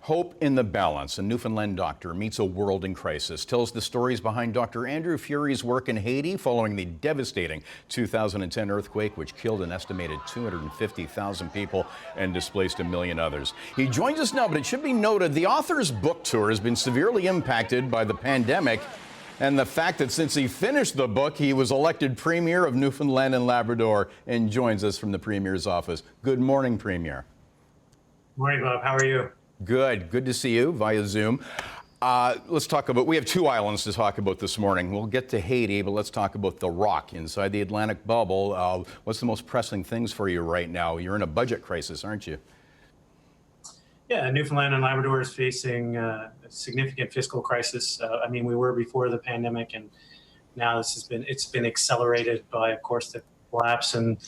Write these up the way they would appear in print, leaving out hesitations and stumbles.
Hope in the Balance. A Newfoundland doctor meets a world in crisis. Tells the stories behind Dr. Andrew Furey's work in Haiti following the devastating 2010 earthquake, which killed an estimated 250,000 people and displaced 1 million others. He joins us now, but it should be noted the author's book tour has been severely impacted by the pandemic and the fact that since he finished the book, he was elected Premier of Newfoundland and Labrador and joins us from the Premier's office. Good morning, Premier. Morning, Bob. How are you? Good to see you via Zoom. Let's talk about, we have two islands to talk about this morning. We'll get to Haiti, but let's talk about the rock inside the Atlantic bubble. What's the most pressing things for you right now? You're in a budget crisis, aren't you? Yeah, Newfoundland and Labrador is facing a significant fiscal crisis. I mean, we were before the pandemic, and now it's been accelerated by, of course, the collapse in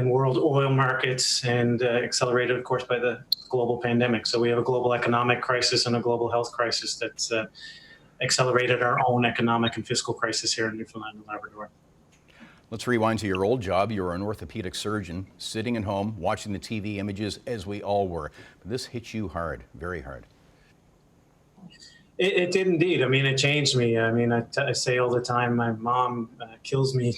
world oil markets and accelerated, of course, by the global pandemic. So we have a global economic crisis and a global health crisis that's accelerated our own economic and fiscal crisis here in Newfoundland and Labrador. Let's rewind to your old job. You were an orthopedic surgeon, sitting at home, watching the TV images, as we all were. But this hit you hard, very hard. It did indeed. I mean, it changed me. I mean, I say all the time, my mom kills me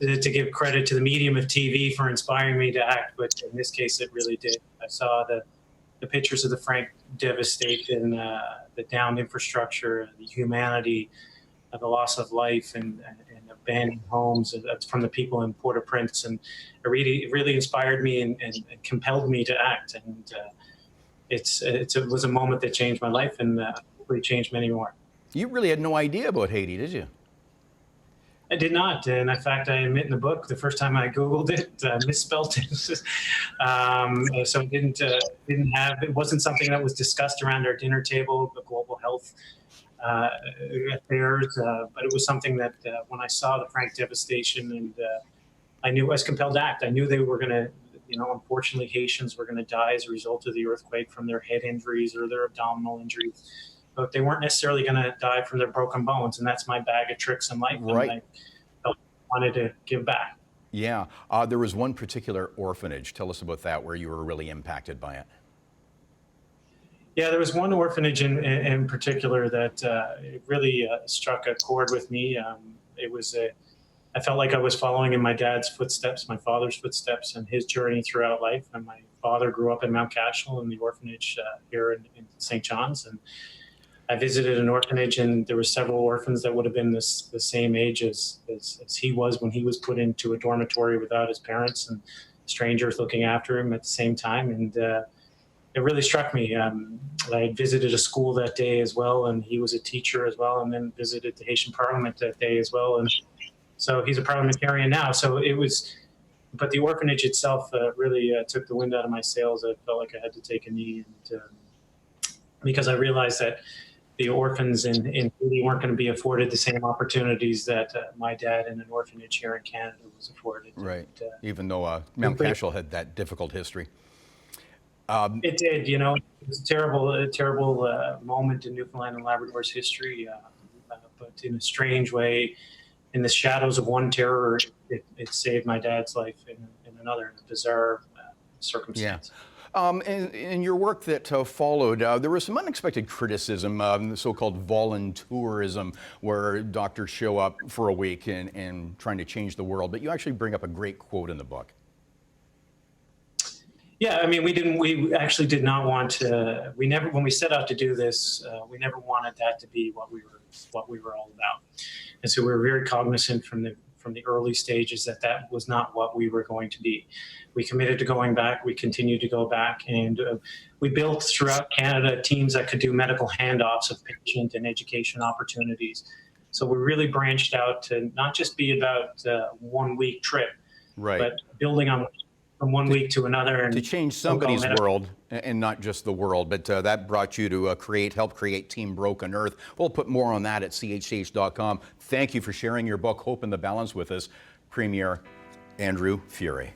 to give credit to the medium of TV for inspiring me to act, but in this case, it really did. I saw the pictures of the frank devastation, the downed infrastructure, the humanity, the loss of life, and abandoned homes from the people in Port-au-Prince, and it really inspired me and compelled me to act. And it was a moment that changed my life and hopefully changed many more. You really had no idea about Haiti, did you? I did not, and in fact, I admit in the book, the first time I Googled it, misspelled it. So it wasn't something that was discussed around our dinner table, the global health affairs, but it was something that when I saw the frank devastation, and I knew I was compelled to act. I knew they were going to, unfortunately, Haitians were going to die as a result of the earthquake from their head injuries or their abdominal injuries. But they weren't necessarily going to die from their broken bones, and that's my bag of tricks in life. Right. And I wanted to give back. Yeah. There was one particular orphanage. Tell us about that, where you were really impacted by it. Yeah, there was one orphanage in particular that it really struck a chord with me. I felt like I was following in my dad's footsteps, my father's footsteps, and his journey throughout life. And my father grew up in Mount Cashel in the orphanage here in St. John's, and I visited an orphanage, and there were several orphans that would have been the same age as he was when he was put into a dormitory without his parents and strangers looking after him at the same time. And it really struck me. I had visited a school that day as well, and he was a teacher as well, and then visited the Haitian Parliament that day as well. And so he's a parliamentarian now. So but the orphanage itself really took the wind out of my sails. I felt like I had to take a knee, and because I realized that the orphans in Haiti weren't going to be afforded the same opportunities that my dad in an orphanage here in Canada was afforded. Right, even though Mount Cashel had that difficult history. It did, it was a terrible moment in Newfoundland and Labrador's history, but in a strange way, in the shadows of one terror, it saved my dad's life in another, in a bizarre circumstance. Yeah. In your work that followed, there was some unexpected criticism, the so-called voluntourism, where doctors show up for a week and trying to change the world. But you actually bring up a great quote in the book. Yeah, I mean, we actually did not want to, when we set out to do this, we never wanted that to be what we were all about. And so we were very cognizant from the early stages that was not what we were going to be. We committed to going back. We continued to go back, and we built throughout Canada teams that could do medical handoffs of patient and education opportunities. So we really branched out to not just be about a 1 week trip, right, but building on from 1 week to another. And to change somebody's world, and not just the world, but that brought you to help create Team Broken Earth. We'll put more on that at chh.com. Thank you for sharing your book, Hope in the Balance, with us, Premier Andrew Furey.